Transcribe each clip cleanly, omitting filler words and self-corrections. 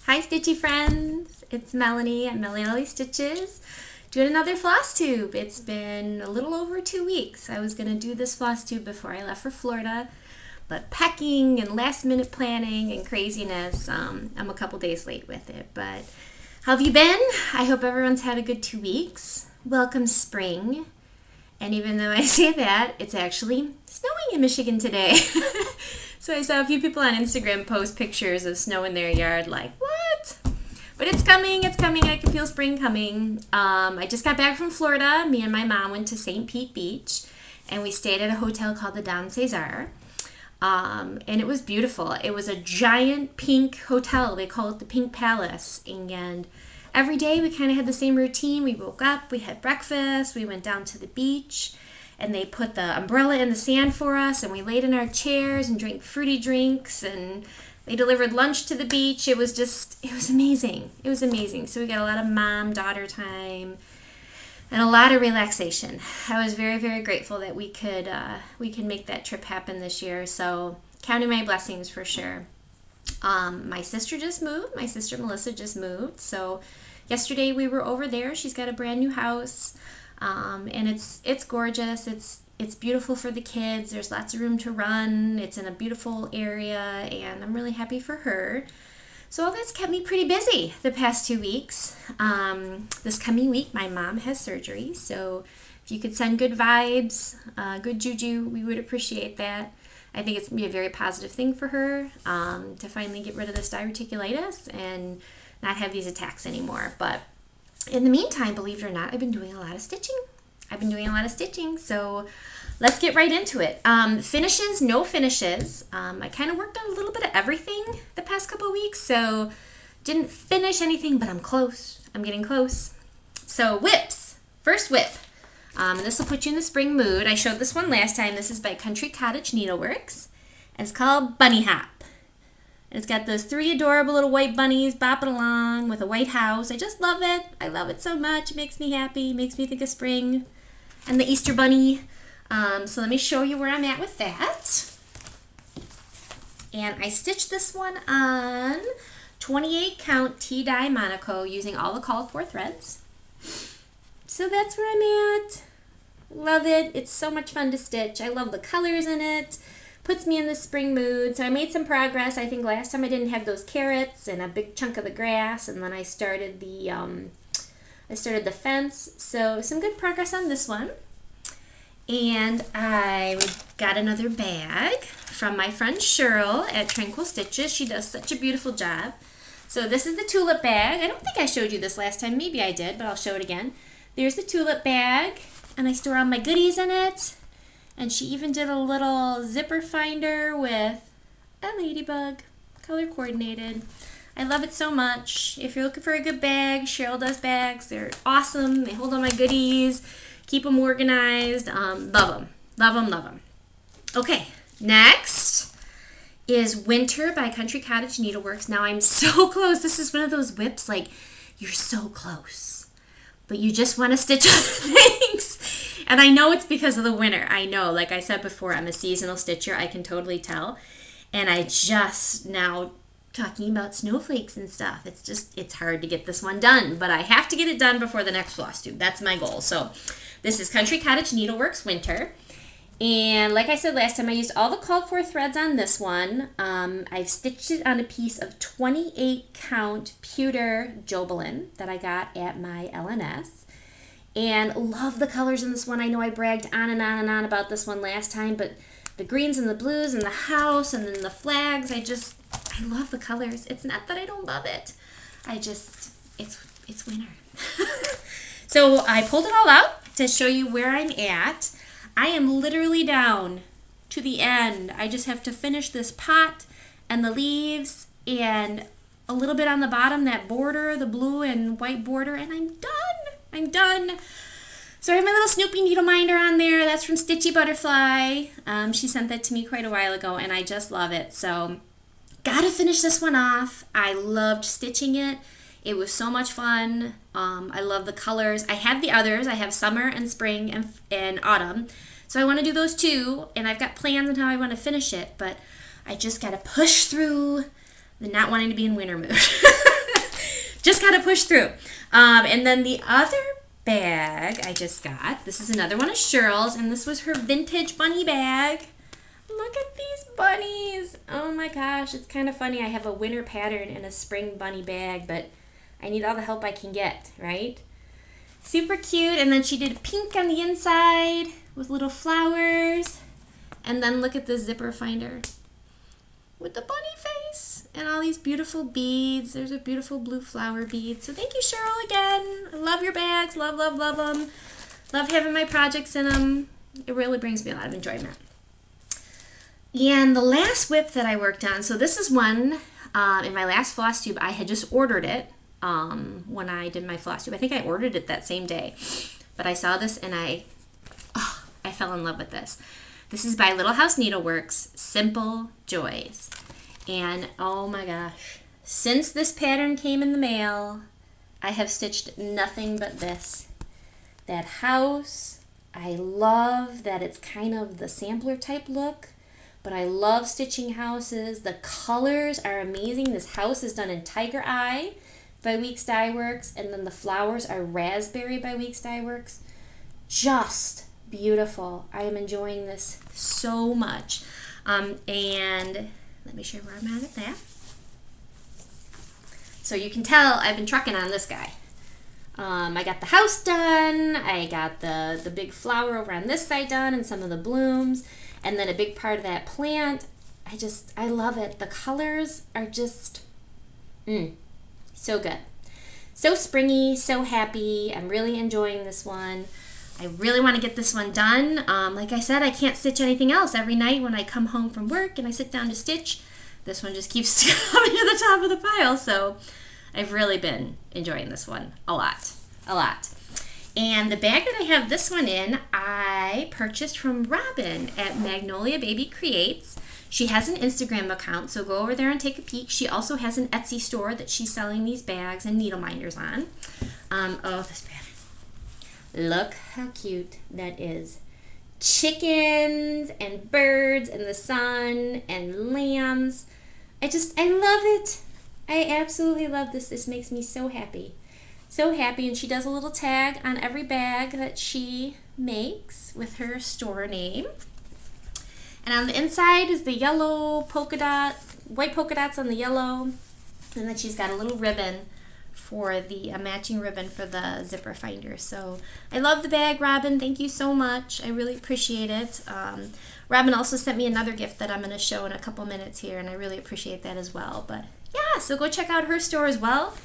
Hi Stitchy friends, it's Melanie at Melanie Stitches doing another Flosstube. It's been a little over 2 weeks. I was going to do this Flosstube before I left for Florida, but packing and last minute planning and craziness, I'm a couple days late with it. But how have you been? I hope everyone's had a good 2 weeks. Welcome spring. And even though I say that, it's actually snowing in Michigan today. So I saw a few people on Instagram post pictures of snow in their yard, like, what? But it's coming, I can feel spring coming. I just got back from Florida. Me and my mom went to St. Pete Beach, and we stayed at a hotel called the Don Cesar. And it was beautiful. It was a giant pink hotel. They call it the Pink Palace. And every day we kind of had the same routine. We woke up, we had breakfast, we went down to the beach, and they put the umbrella in the sand for us, and we laid in our chairs and drank fruity drinks, and they delivered lunch to the beach. It was amazing. It was amazing. So we got a lot of mom-daughter time and a lot of relaxation. I was very, very grateful that we could make that trip happen this year. So counting my blessings for sure. My sister just moved. My sister Melissa just moved. So yesterday we were over there. She's got a brand new house. And it's gorgeous. It's beautiful for the kids. There's lots of room to run. It's in a beautiful area, and I'm really happy for her. So all that's kept me pretty busy the past 2 weeks. This coming week, my mom has surgery, so if you could send good vibes, good juju, we would appreciate that. I think it's going to be a very positive thing for her to finally get rid of this diverticulitis and not have these attacks anymore. But in the meantime, believe it or not, I've been doing a lot of stitching. So let's get right into it. Finishes, no finishes. I kind of worked on a little bit of everything the past couple of weeks, so didn't finish anything, but I'm close. I'm getting close. So whips. First whip. This will put you in the spring mood. I showed this one last time. This is by Country Cottage Needleworks, and it's called Bunny Hop. And it's got those 3 adorable little white bunnies bopping along with a white house. I just love it. I love it so much. It makes me happy. It makes me think of spring and the Easter bunny. So let me show you where I'm at with that. And I stitched this one on 28 count T-dye Monaco using all the called for threads. So that's where I'm at. Love it. It's so much fun to stitch. I love the colors in it. Puts me in the spring mood. So I made some progress. I think last time I didn't have those carrots and a big chunk of the grass, and then I started the fence. So some good progress on this one. And I got another bag from my friend Cheryl at Tranquil Stitches. She does such a beautiful job. So this is the tulip bag. I don't think I showed you this last time. Maybe I did, but I'll show it again. There's the tulip bag, and I store all my goodies in it. And she even did a little zipper finder with a ladybug, color coordinated. I love it so much. If you're looking for a good bag, Cheryl does bags. They're awesome. They hold all my goodies, keep them organized. Love them. Love them, love them. Okay, next is Winter by Country Cottage Needleworks. Now I'm so close. This is one of those whips, like, you're so close, but you just want to stitch other things. And I know it's because of the winter. I know, like I said before, I'm a seasonal stitcher. I can totally tell. And I just now talking about snowflakes and stuff. It's hard to get this one done, but I have to get it done before the next Flosstube. That's my goal. So this is Country Cottage Needleworks Winter. And like I said last time, I used all the called for threads on this one. I've stitched it on a piece of 28 count pewter Jobelin that I got at my LNS. And love the colors in this one. I know I bragged on and on and on about this one last time, but the greens and the blues and the house and then the flags, I love the colors. It's not that I don't love it. It's winter. So I pulled it all out to show you where I'm at. I am literally down to the end. I just have to finish this pot and the leaves and a little bit on the bottom, that border, the blue and white border, and I'm done. I'm done. So I have my little Snoopy needle minder on there. That's from Stitchy Butterfly. She sent that to me quite a while ago, and I just love it. So gotta finish this one off. I loved stitching it. It was so much fun. I love the colors. I have the others. I have summer and spring and autumn. So I want to do those too, and I've got plans on how I want to finish it, but I just gotta push through the not wanting to be in winter mood. just gotta push through. And then the other bag I just got, this is another one of Cheryl's, and this was her vintage bunny bag. Look at these bunnies. Oh my gosh, it's kind of funny. I have a winter pattern and a spring bunny bag, but I need all the help I can get, right? Super cute. And then she did pink on the inside with little flowers. And then look at this zipper finder with the bunny face and all these beautiful beads. There's a beautiful blue flower bead. So thank you, Cheryl, again. I love your bags. Love, love, love them. Love having my projects in them. It really brings me a lot of enjoyment. And the last whip that I worked on, so this is one in my last floss tube. I had just ordered it when I did my floss tube. I think I ordered it that same day. But I saw this and I fell in love with this. This is by Little House Needleworks, Simple Joys. And oh my gosh, since this pattern came in the mail, I have stitched nothing but this. That house, I love that it's kind of the sampler type look. But I love stitching houses. The colors are amazing. This house is done in Tiger Eye by Weeks Dye Works, and then the flowers are Raspberry by Weeks Dye Works. Just beautiful. I am enjoying this so much. And let me show you where I'm at that. So you can tell I've been trucking on this guy. I got the house done. I got the big flower over on this side done and some of the blooms. And then a big part of that plant, I love it. The colors are just, so good. So springy, so happy. I'm really enjoying this one. I really want to get this one done. Like I said, I can't stitch anything else. Every night when I come home from work and I sit down to stitch, this one just keeps coming to the top of the pile. So I've really been enjoying this one a lot. And the bag that I have this one in, I purchased from Robin at Magnolia Baby Creates. She has an Instagram account, so go over there and take a peek. She also has an Etsy store that she's selling these bags and needle minders on. This pattern. Look how cute that is. Chickens and birds and the sun and lambs. I love it. I absolutely love this. This makes me so happy. So happy, and she does a little tag on every bag that she makes with her store name. And on the inside is the yellow polka dot, white polka dots on the yellow, and then she's got a little ribbon for the matching ribbon for the zipper finder. So I love the bag, Robin. Thank you so much. I really appreciate it. Robin also sent me another gift that I'm going to show in a couple minutes here, and I really appreciate that as well. But yeah, so go check out her store as well.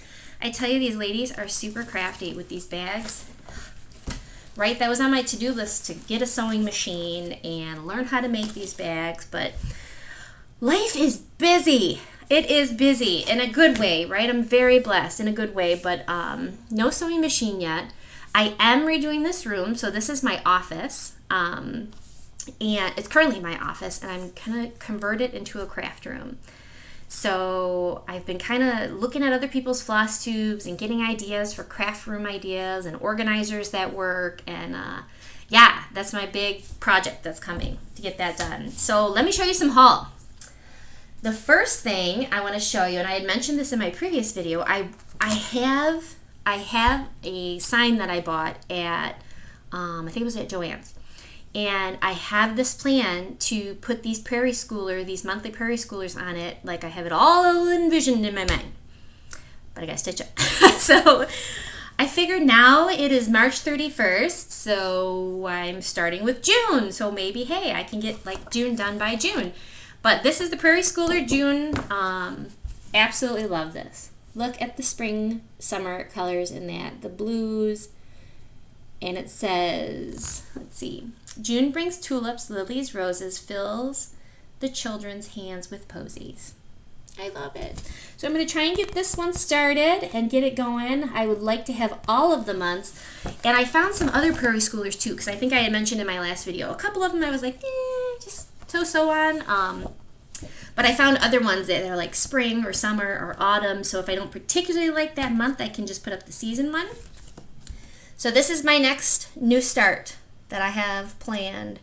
I tell you, these ladies are super crafty with these bags. Right, that was on my to-do list, to get a sewing machine and learn how to make these bags, but life is busy. It is busy in a good way, right? I'm very blessed in a good way, but no sewing machine yet. I am redoing this room, so this is my office, and it's currently my office, and I'm going to convert it into a craft room. So I've been kind of looking at other people's floss tubes and getting ideas for craft room ideas and organizers that work. And yeah, that's my big project that's coming to get that done. So let me show you some haul. The first thing I want to show you, and I had mentioned this in my previous video, I have a sign that I bought at, I think it was at Joann's. And I have this plan to put these these monthly prairie schoolers on it, like I have it all envisioned in my mind. But I gotta stitch it. So I figured now it is March 31st, so I'm starting with June. So maybe, hey, I can get like June done by June. But this is the Prairie Schooler June. Absolutely love this. Look at the spring, summer colors in that. The blues. And it says, let's see, June brings tulips, lilies, roses, fills the children's hands with posies. I love it. So I'm going to try and get this one started and get it going. I would like to have all of the months. And I found some other prairie schoolers too, because I think I had mentioned in my last video. A couple of them I was like, just so on. But I found other ones that are like spring or summer or autumn. So if I don't particularly like that month, I can just put up the season one. So this is my next new start that I have planned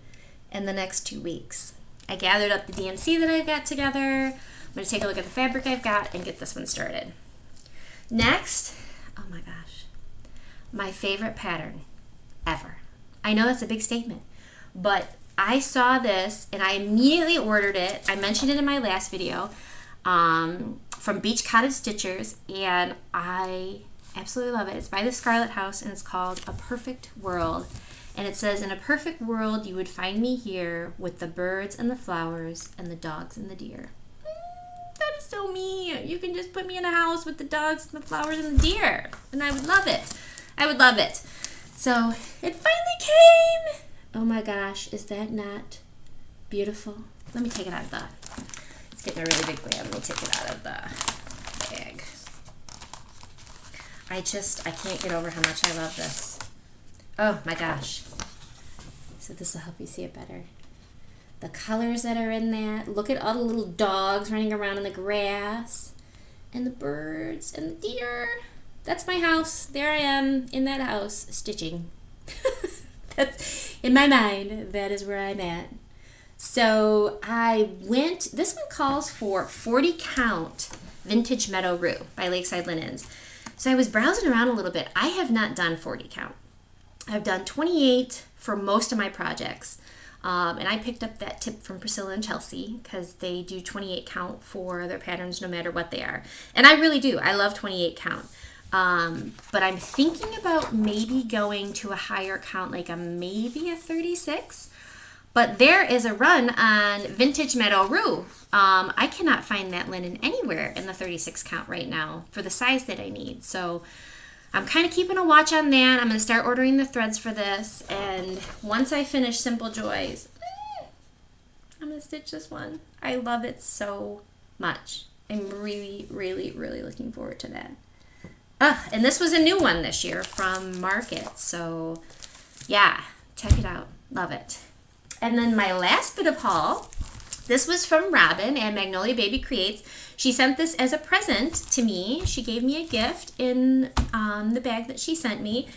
in the next 2 weeks. I gathered up the DMC that I've got together. I'm going to take a look at the fabric I've got and get this one started. Next, oh my gosh, my favorite pattern ever. I know that's a big statement, but I saw this and I immediately ordered it. I mentioned it in my last video from Beach Cottage Stitchers, and I absolutely love it. It's by the Scarlet House, and it's called A Perfect World. And it says, in a perfect world, you would find me here with the birds and the flowers and the dogs and the deer. That is so me. You can just put me in a house with the dogs and the flowers and the deer, and I would love it. I would love it. So it finally came. Oh my gosh, is that not beautiful? Let me take it out of the, it's getting a really big grab. Let me take it out of the bag. I can't get over how much I love this. Oh my gosh. So this will help you see it better. The colors that are in there. Look at all the little dogs running around in the grass. And the birds and the deer. That's my house. There I am in that house stitching. That's in my mind. That is where I'm at. So this one calls for 40 count Vintage Meadow Rue by Lakeside Linens. So I was browsing around a little bit. I have not done 40 count. I've done 28 for most of my projects. And I picked up that tip from Priscilla and Chelsea because they do 28 count for their patterns no matter what they are. And I really do. I love 28 count. But I'm thinking about maybe going to a higher count, like maybe a 36. But there is a run on Vintage Meadow Rue. I cannot find that linen anywhere in the 36 count right now for the size that I need. So I'm kind of keeping a watch on that. I'm going to start ordering the threads for this. And once I finish Simple Joys, I'm going to stitch this one. I love it so much. I'm really, really, really looking forward to that. And this was a new one this year from Market. So yeah, check it out. Love it. And then my last bit of haul, this was from Robin at Magnolia Baby Creates. She sent this as a present to me. She gave me a gift in the bag that she sent me,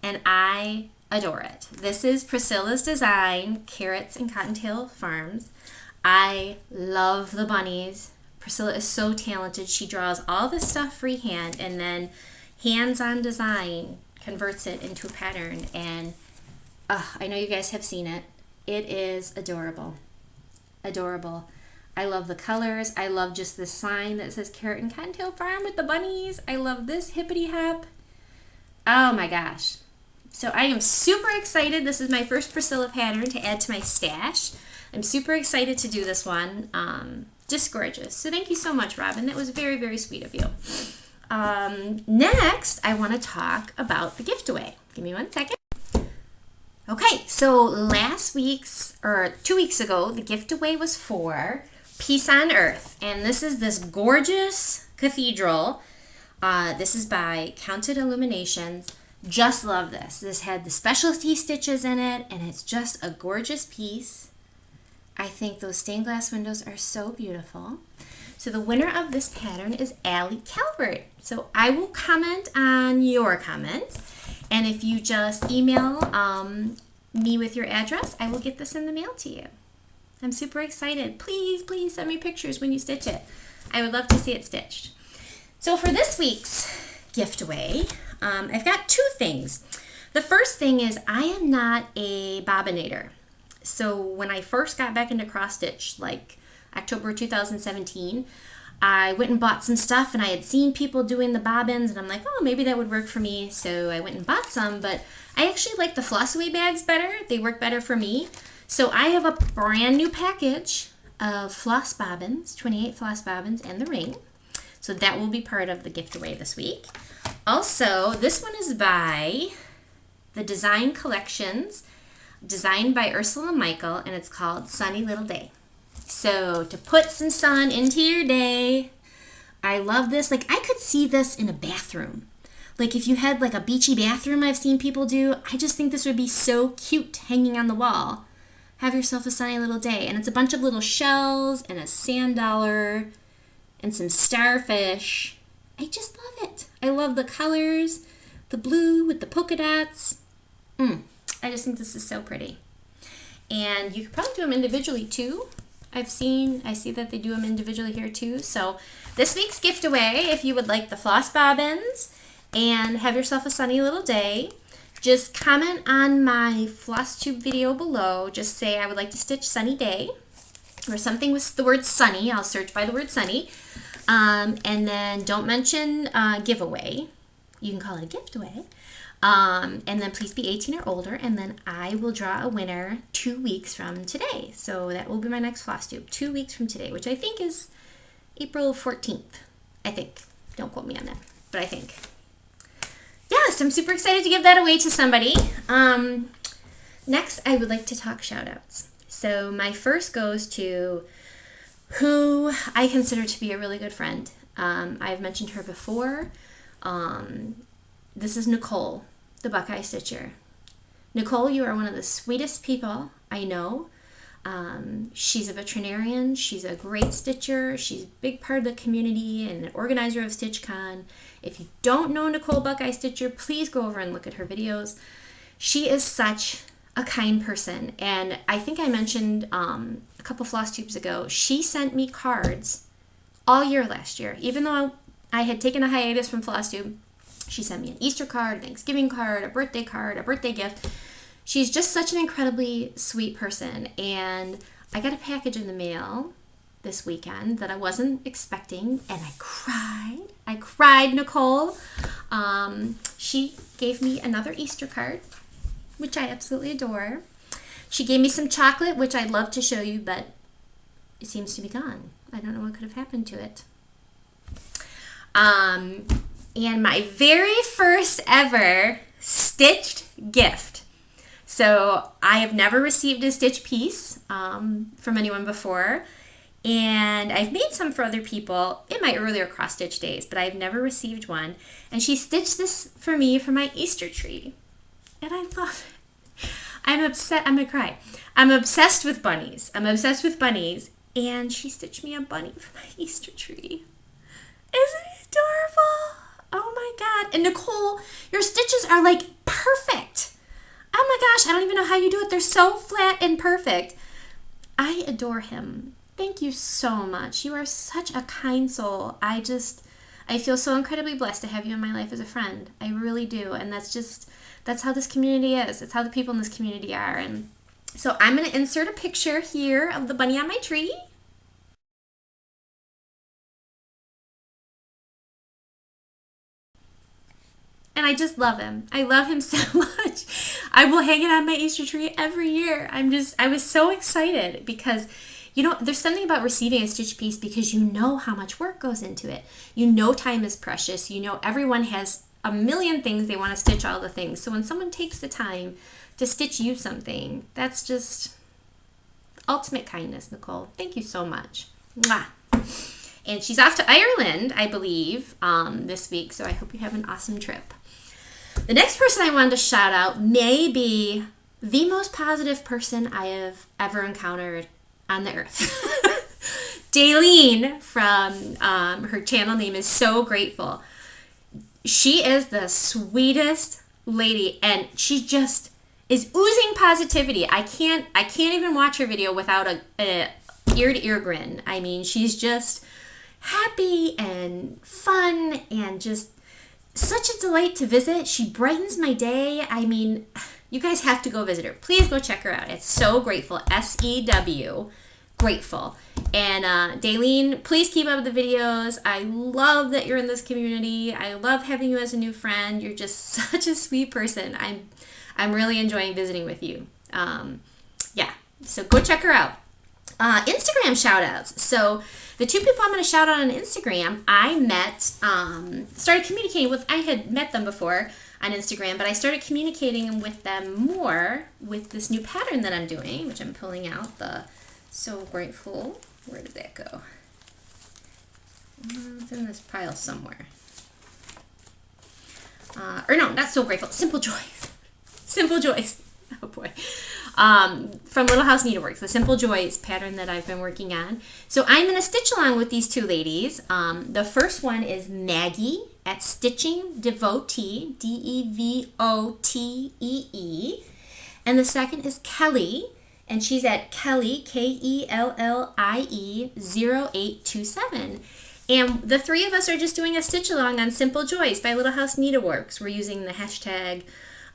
and I adore it. This is Priscilla's design, Carrots and Cottontail Farms. I love the bunnies. Priscilla is so talented. She draws all this stuff freehand and then hands-on design converts it into a pattern. And I know you guys have seen it. It is adorable. Adorable. I love the colors. I love just the sign that says Carrot and Cottontail Farm with the bunnies. I love this hippity hop. Oh my gosh. So I am super excited. This is my first Priscilla pattern to add to my stash. I'm super excited to do this one. Just gorgeous. So thank you so much, Robin. That was very, very sweet of you. Next, I want to talk about the giveaway. Give me 1 second. Okay, so 2 weeks ago, the giveaway was for Peace on Earth. And this is this gorgeous cathedral. This is by Counted Illuminations. Just love this. This had the specialty stitches in it, and it's just a gorgeous piece. I think those stained glass windows are so beautiful. So the winner of this pattern is Allie Calvert. So I will comment on your comment. And if you just email me with your address, I will get this in the mail to you. I'm super excited. Please, please send me pictures when you stitch it. I would love to see it stitched. So for this week's giveaway, I've got two things. The first thing is I am not a bobbinator. So when I first got back into cross stitch, like October 2017, I went and bought some stuff, and I had seen people doing the bobbins, and I'm like, oh, maybe that would work for me. So I went and bought some, but I actually like the Flossaway bags better. They work better for me. So I have a brand new package of floss bobbins, 28 floss bobbins, and the ring. So that will be part of the giveaway this week. Also, this one is by the Design Collections, designed by Ursula Michael, and it's called Sunny Little Day. So to put some sun into your day, I love this. Like, I could see this in a bathroom. Like, if you had like a beachy bathroom I've seen people do, I just think this would be so cute hanging on the wall. Have yourself a sunny little day. And it's a bunch of little shells and a sand dollar and some starfish. I just love it. I love the colors, the blue with the polka dots. I just think this is so pretty. And you could probably do them individually too. I see that they do them individually here too. So this week's gift away, if you would like the floss bobbins and have yourself a sunny little day, just comment on my Flosstube video below. Just say, I would like to stitch sunny day, or something with the word sunny. I'll search by the word sunny. And then don't mention giveaway. You can call it a gift away. And then please be 18 or older, and then I will draw a winner 2 weeks from today. So that will be my next Flosstube, 2 weeks from today, which I think is April 14th. I think. Don't quote me on that, but I think. Yes, I'm super excited to give that away to somebody. Next, I would like to talk shoutouts. So my first goes to who I consider to be a really good friend. I've mentioned her before. This is Nicole, the Buckeye Stitcher. Nicole, you are one of the sweetest people I know. She's a veterinarian. She's a great stitcher. She's a big part of the community and an organizer of StitchCon. If you don't know Nicole Buckeye Stitcher, please go over and look at her videos. She is such a kind person. And I think I mentioned a couple Flosstubes ago, she sent me cards all year last year. Even though I had taken a hiatus from Flosstube, she sent me an Easter card, a Thanksgiving card, a birthday gift. She's just such an incredibly sweet person. And I got a package in the mail this weekend that I wasn't expecting, and I cried. I cried, Nicole. She gave me another Easter card, which I absolutely adore. She gave me some chocolate, which I'd love to show you, but it seems to be gone. I don't know what could have happened to it. And my very first ever stitched gift. So I have never received a stitch piece from anyone before, and I've made some for other people in my earlier cross-stitch days, but I've never received one. And she stitched this for me for my Easter tree, and I love it. I'm gonna cry. I'm obsessed with bunnies. And she stitched me a bunny for my Easter tree. Isn't it adorable? Oh my God. And Nicole, your stitches are like perfect. Oh my gosh, I don't even know how you do it. They're so flat and perfect. I adore him. Thank you so much. You are such a kind soul. I feel so incredibly blessed to have you in my life as a friend. I really do. And that's how this community is. It's how the people in this community are. And so I'm going to insert a picture here of the bunny on my tree. And I just love him. I love him so much. I will hang it on my Easter tree every year. I was so excited because, there's something about receiving a stitch piece because you know how much work goes into it. You know time is precious. You know everyone has a million things they want to stitch all the things. So when someone takes the time to stitch you something, that's just ultimate kindness, Nicole. Thank you so much. Mwah. And she's off to Ireland, I believe, this week. So I hope you have an awesome trip. The next person I wanted to shout out may be the most positive person I have ever encountered on the earth. Daleen from her channel name is SewGrateful. She is the sweetest lady, and she just is oozing positivity. I can't even watch her video without a ear-to-ear grin. I mean, she's just happy and fun and just such a delight to visit. She brightens my day. I mean, you guys have to go visit her. Please go check her out. It's SewGrateful, SEW, grateful. And Daleen, please keep up the videos. I love that you're in this community. I love having you as a new friend. You're just such a sweet person. I'm really enjoying visiting with you. Yeah, so go check her out. Instagram shoutouts. So the two people I'm going to shout out on Instagram, I started communicating with, I had met them before on Instagram, but I started communicating with them more with this new pattern that I'm doing, which I'm pulling out, the SewGrateful. Where did that go? It's in this pile somewhere. Or no, not SewGrateful, Simple Joys. Simple Joys. Oh boy. From Little House Needleworks, the Simple Joys pattern that I've been working on. So I'm going to stitch along with these two ladies. The first one is Magee at Stitchingdevotee, Devotee. And the second is Kellie, And she's at Kellie, Kellie0827. And the three of us are just doing a stitch along on Simple Joys by Little House Needleworks. We're using the hashtag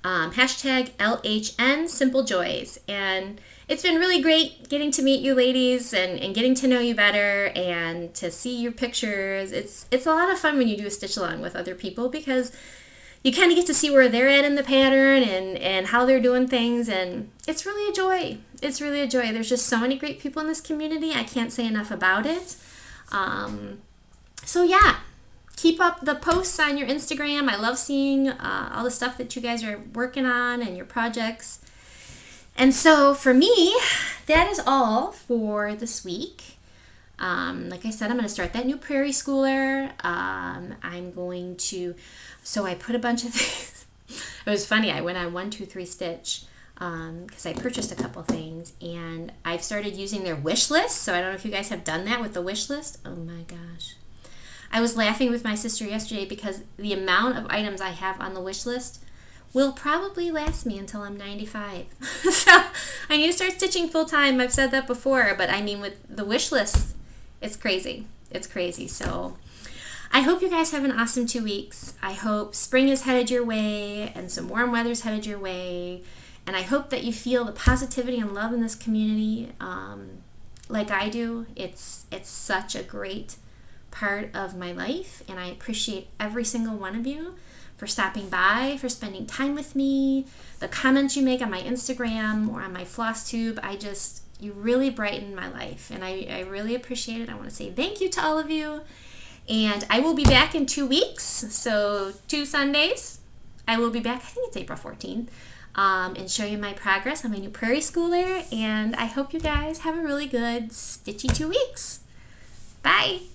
LHN Simple Joys. And it's been really great getting to meet you ladies and getting to know you better and to see your pictures. It's a lot of fun when you do a stitch along with other people because you kind of get to see where they're at in the pattern and how they're doing things, and it's really a joy. It's really a joy. There's just so many great people in this community. I can't say enough about it. So yeah, keep up the posts on your Instagram. I love seeing all the stuff that you guys are working on and your projects. And so for me, that is all for this week. Like I said, I'm going to start that new prairie schooler. So I put a bunch of things. It was funny. I went on 1-2-3 Stitch because I purchased a couple things, and I've started using their wish list. So I don't know if you guys have done that with the wish list. Oh my gosh. I was laughing with my sister yesterday because the amount of items I have on the wish list will probably last me until I'm 95. So I need to start stitching full time. I've said that before, but I mean with the wish list, it's crazy. It's crazy. So I hope you guys have an awesome 2 weeks. I hope spring is headed your way and some warm weather's headed your way. And I hope that you feel the positivity and love in this community like I do. It's such a great part of my life, and I appreciate every single one of you for stopping by, for spending time with me, the comments you make on my Instagram or on my Flosstube. You really brighten my life, and I really appreciate it. I want to say thank you to all of you. And I will be back in 2 weeks, so 2 Sundays. I will be back, I think it's April 14th, and show you my progress on my new prairie schooler. And I hope you guys have a really good stitchy 2 weeks. Bye!